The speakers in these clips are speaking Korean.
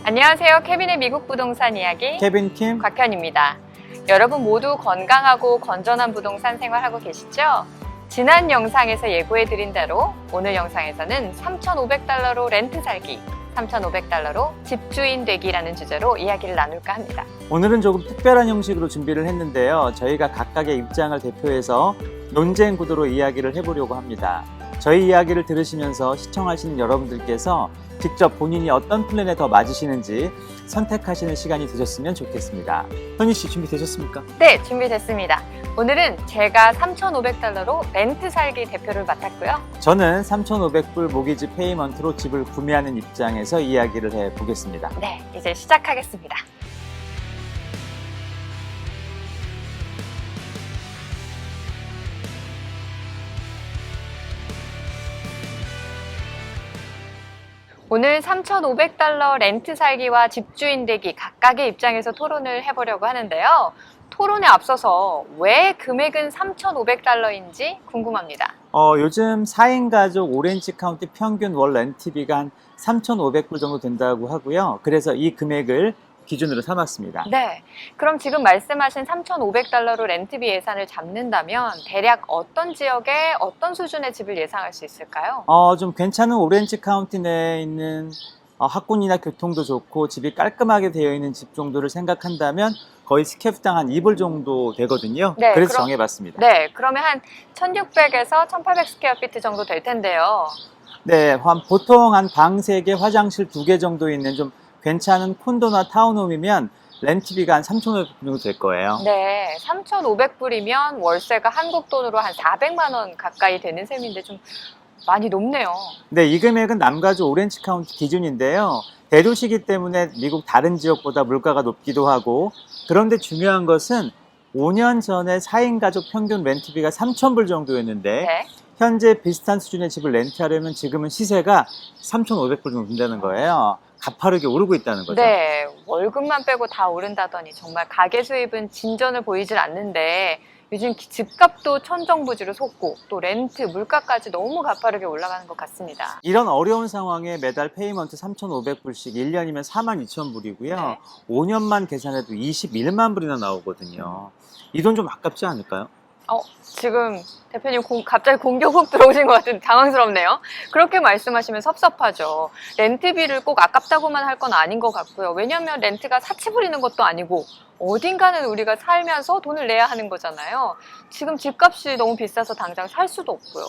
안녕하세요. 케빈의 미국 부동산 이야기 케빈 킴 곽현입니다. 여러분 모두 건강하고 건전한 부동산 생활하고 계시죠? 지난 영상에서 예고해드린 대로 오늘 영상에서는 3,500달러로 렌트 살기, 3,500달러로 집주인 되기라는 주제로 이야기를 나눌까 합니다. 오늘은 조금 특별한 형식으로 준비를 했는데요. 저희가 각각의 입장을 대표해서 논쟁 구도로 이야기를 해보려고 합니다. 저희 이야기를 들으시면서 시청하시는 여러분들께서 직접 본인이 어떤 플랜에 더 맞으시는지 선택하시는 시간이 되셨으면 좋겠습니다. 현희 씨 준비되셨습니까? 네, 준비됐습니다. 오늘은 제가 3,500달러로 렌트 살기 대표를 맡았고요. 저는 3,500불 모기지 페이먼트로 집을 구매하는 입장에서 이야기를 해보겠습니다. 네, 이제 시작하겠습니다. 오늘 3,500달러 렌트 살기와 집주인 되기 각각의 입장에서 토론을 해보려고 하는데요. 토론에 앞서서 왜 금액은 3,500달러인지 궁금합니다. 요즘 4인 가족 오렌지 카운티 평균 월 렌트비가 한 3,500불 정도 된다고 하고요. 그래서 이 금액을 기준으로 삼았습니다. 네, 그럼 지금 말씀하신 3,500달러로 렌트비 예산을 잡는다면 대략 어떤 지역에 어떤 수준의 집을 예상할 수 있을까요? 좀 괜찮은 오렌지 카운티 내에 있는 학군이나 교통도 좋고 집이 깔끔하게 되어 있는 집 정도를 생각한다면 거의 스퀘어당 한 2불 정도 되거든요. 네, 그래서 정해봤습니다. 네, 그러면 한 1,600에서 1,800 스퀘어피트 정도 될 텐데요. 네, 보통 한 방 3개, 화장실 2개 정도 있는 좀 괜찮은 콘도나 타운홈이면 렌트비가 한 3,500불 정도 될 거예요. 네, 3,500불이면 월세가 한국 돈으로 한 400만 원 가까이 되는 셈인데 좀 많이 높네요. 네, 이 금액은 남가주 오렌지 카운티 기준인데요. 대도시이기 때문에 미국 다른 지역보다 물가가 높기도 하고, 그런데 중요한 것은 5년 전에 4인 가족 평균 렌트비가 3,000불 정도였는데 네. 현재 비슷한 수준의 집을 렌트하려면 지금은 시세가 3,500불 정도 된다는 거예요. 가파르게 오르고 있다는 거죠. 네, 월급만 빼고 다 오른다더니 정말 가계 수입은 진전을 보이질 않는데 요즘 집값도 천정부지로 솟고 또 렌트, 물가까지 너무 가파르게 올라가는 것 같습니다. 이런 어려운 상황에 매달 페이먼트 3,500불씩 1년이면 42,000불이고요. 네. 5년만 계산해도 21만 불이나 나오거든요. 이 돈 좀 아깝지 않을까요? 지금 대표님 갑자기 공격 훅 들어오신 것 같은데 당황스럽네요. 그렇게 말씀하시면 섭섭하죠. 렌트비를 꼭 아깝다고만 할 건 아닌 것 같고요. 왜냐하면 렌트가 사치 부리는 것도 아니고 어딘가는 우리가 살면서 돈을 내야 하는 거잖아요. 지금 집값이 너무 비싸서 당장 살 수도 없고요.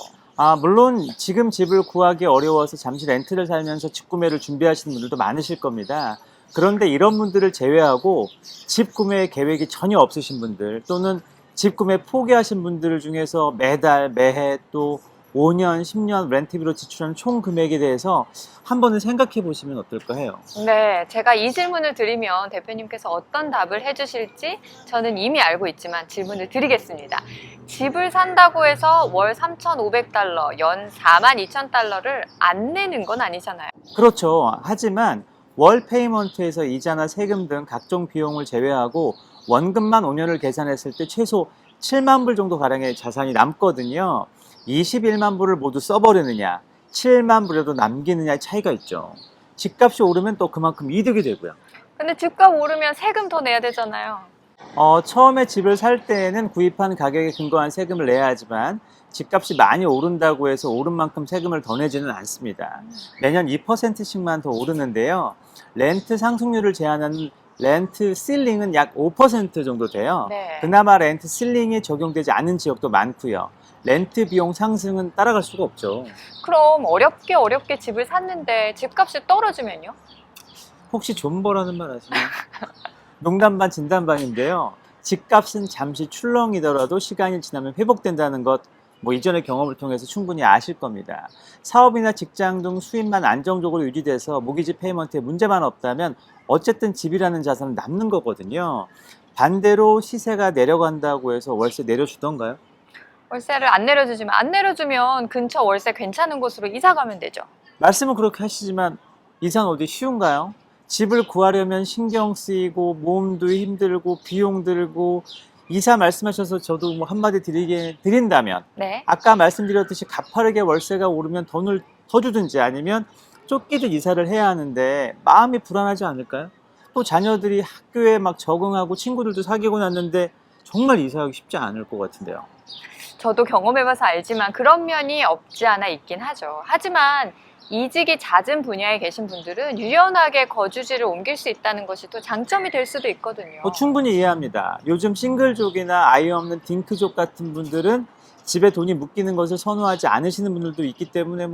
물론 지금 집을 구하기 어려워서 잠시 렌트를 살면서 집 구매를 준비하시는 분들도 많으실 겁니다. 그런데 이런 분들을 제외하고 집 구매 계획이 전혀 없으신 분들 또는 집 구매 포기하신 분들 중에서 매달, 매해 또 5년, 10년 렌트비로 지출하는 총 금액에 대해서 한 번은 생각해 보시면 어떨까 해요. 네, 제가 이 질문을 드리면 대표님께서 어떤 답을 해주실지 저는 이미 알고 있지만 질문을 드리겠습니다. 집을 산다고 해서 월 3,500달러, 연 42,000달러를 안 내는 건 아니잖아요. 그렇죠. 하지만 월 페이먼트에서 이자나 세금 등 각종 비용을 제외하고 원금만 5년을 계산했을 때 최소 7만 불 정도 가량의 자산이 남거든요. 21만 불을 모두 써버리느냐, 7만 불이라도 남기느냐의 차이가 있죠. 집값이 오르면 또 그만큼 이득이 되고요. 근데 집값 오르면 세금 더 내야 되잖아요. 처음에 집을 살 때는 구입한 가격에 근거한 세금을 내야 하지만 집값이 많이 오른다고 해서 오른 만큼 세금을 더 내지는 않습니다. 매년 2%씩만 더 오르는데요. 렌트 상승률을 제한하는 렌트 실링은 약 5% 정도 돼요. 네. 그나마 렌트 실링이 적용되지 않은 지역도 많고요. 렌트 비용 상승은 따라갈 수가 없죠. 그럼 어렵게 집을 샀는데 집값이 떨어지면요? 혹시 존버라는 말 아시나요? 농담 반 진담 반인데요. 집값은 잠시 출렁이더라도 시간이 지나면 회복된다는 것 이전의 경험을 통해서 충분히 아실 겁니다. 사업이나 직장 등 수입만 안정적으로 유지돼서 모기지 페이먼트에 문제만 없다면 어쨌든 집이라는 자산은 남는 거거든요. 반대로 시세가 내려간다고 해서 월세 내려주던가요? 월세를 안 내려주지만 안 내려주면 근처 월세 괜찮은 곳으로 이사 가면 되죠. 말씀은 그렇게 하시지만 이사는 어디 쉬운가요? 집을 구하려면 신경 쓰이고 몸도 힘들고 비용 들고 이사 말씀하셔서 저도 뭐 한마디 드린다면 네. 아까 말씀드렸듯이 가파르게 월세가 오르면 돈을 더 주든지 아니면 쫓기듯 이사를 해야 하는데 마음이 불안하지 않을까요? 또 자녀들이 학교에 막 적응하고 친구들도 사귀고 났는데 정말 이사하기 쉽지 않을 것 같은데요. 저도 경험해봐서 알지만 그런 면이 없지 않아 있긴 하죠. 하지만 이직이 잦은 분야에 계신 분들은 유연하게 거주지를 옮길 수 있다는 것이 또 장점이 될 수도 있거든요. 충분히 이해합니다. 요즘 싱글족이나 아이 없는 딩크족 같은 분들은 집에 돈이 묶이는 것을 선호하지 않으시는 분들도 있기 때문에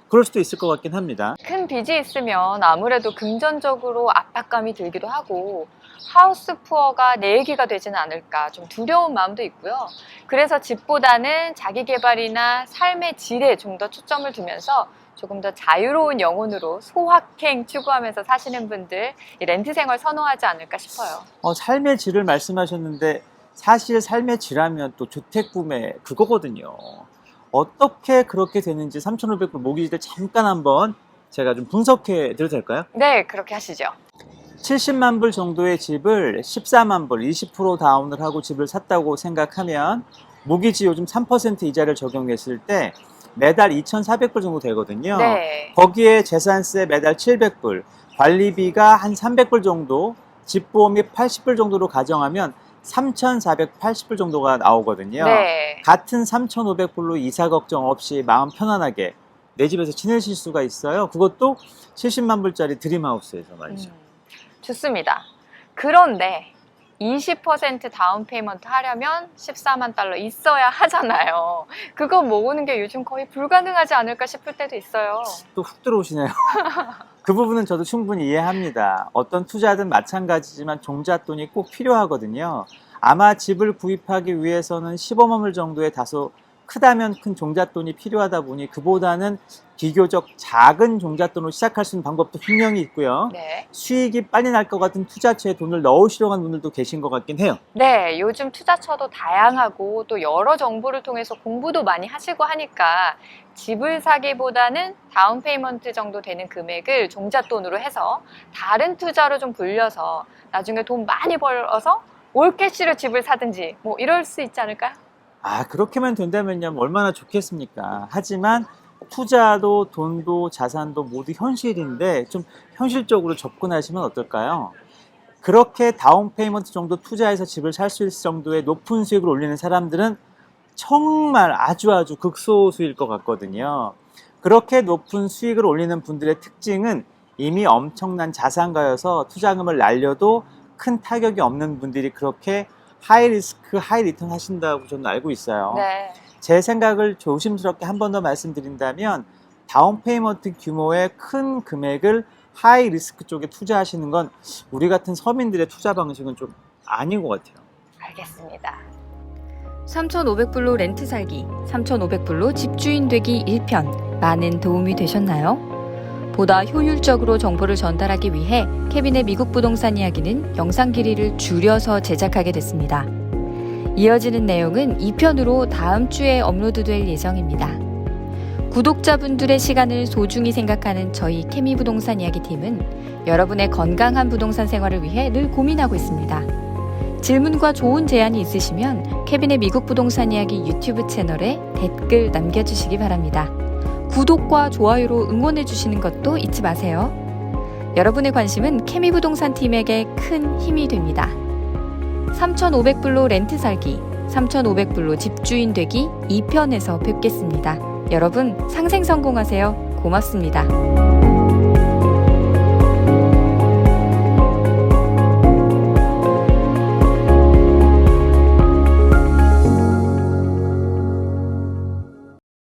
그럴 수도 있을 것 같긴 합니다. 큰 빚이 있으면 아무래도 금전적으로 압박감이 들기도 하고 하우스 푸어가 내 얘기가 되지는 않을까 좀 두려운 마음도 있고요. 그래서 집보다는 자기 개발이나 삶의 질에 좀 더 초점을 두면서 조금 더 자유로운 영혼으로 소확행 추구하면서 사시는 분들 이 렌트 생활 선호하지 않을까 싶어요. 삶의 질을 말씀하셨는데 사실 삶의 질하면 또 주택 구매 그거거든요. 어떻게 그렇게 되는지 3,500불 모기지를 잠깐 한번 제가 좀 분석해 드려도 될까요? 네, 그렇게 하시죠. 70만 불 정도의 집을 14만 불, 20% 다운을 하고 집을 샀다고 생각하면 모기지 요즘 3% 이자를 적용했을 때 매달 2,400불 정도 되거든요. 네. 거기에 재산세 매달 700불, 관리비가 한 300불 정도, 집보험이 80불 정도로 가정하면 3,480불 정도가 나오거든요. 네. 같은 3,500불로 이사 걱정 없이 마음 편안하게 내 집에서 지내실 수가 있어요. 그것도 70만 불짜리 드림하우스에서 말이죠. 좋습니다. 그런데 20% 다운 페이먼트 하려면 14만 달러 있어야 하잖아요. 그거 모으는 게 요즘 거의 불가능하지 않을까 싶을 때도 있어요. 또 훅 들어오시네요. 그 부분은 저도 충분히 이해합니다. 어떤 투자든 마찬가지지만 종잣돈이 꼭 필요하거든요. 아마 집을 구입하기 위해서는 15만 불 정도의 다소 크다면 큰 종잣돈이 필요하다 보니 그보다는 비교적 작은 종잣돈으로 시작할 수 있는 방법도 분명히 있고요. 네. 수익이 빨리 날 것 같은 투자처에 돈을 넣으시려고 하는 분들도 계신 것 같긴 해요. 네, 요즘 투자처도 다양하고 또 여러 정보를 통해서 공부도 많이 하시고 하니까 집을 사기보다는 다운 페이먼트 정도 되는 금액을 종잣돈으로 해서 다른 투자로 좀 불려서 나중에 돈 많이 벌어서 올캐시로 집을 사든지 이럴 수 있지 않을까요? 그렇게만 된다면요, 얼마나 좋겠습니까? 하지만 투자도 돈도 자산도 모두 현실인데 좀 현실적으로 접근하시면 어떨까요? 그렇게 다운 페이먼트 정도 투자해서 집을 살 수 있을 정도의 높은 수익을 올리는 사람들은 정말 아주 극소수일 것 같거든요. 그렇게 높은 수익을 올리는 분들의 특징은 이미 엄청난 자산가여서 투자금을 날려도 큰 타격이 없는 분들이 그렇게 하이 리스크, 하이 리턴 하신다고 저는 알고 있어요. 네. 제 생각을 조심스럽게 한 번 더 말씀드린다면 다운 페이먼트 규모의 큰 금액을 하이 리스크 쪽에 투자하시는 건 우리 같은 서민들의 투자 방식은 좀 아닌 것 같아요. 알겠습니다. 3,500불로 렌트 살기, 3,500불로 집주인 되기 1편. 많은 도움이 되셨나요? 보다 효율적으로 정보를 전달하기 위해 케빈의 미국 부동산 이야기는 영상 길이를 줄여서 제작하게 됐습니다. 이어지는 내용은 2편으로 다음 주에 업로드될 예정입니다. 구독자분들의 시간을 소중히 생각하는 저희 케미 부동산 이야기 팀은 여러분의 건강한 부동산 생활을 위해 늘 고민하고 있습니다. 질문과 좋은 제안이 있으시면 케빈의 미국 부동산 이야기 유튜브 채널에 댓글 남겨주시기 바랍니다. 구독과 좋아요로 응원해주시는 것도 잊지 마세요. 여러분의 관심은 케미 부동산 팀에게 큰 힘이 됩니다. 3,500불로 렌트 살기, 3,500불로 집주인 되기 2편에서 뵙겠습니다. 여러분 상생 성공하세요. 고맙습니다.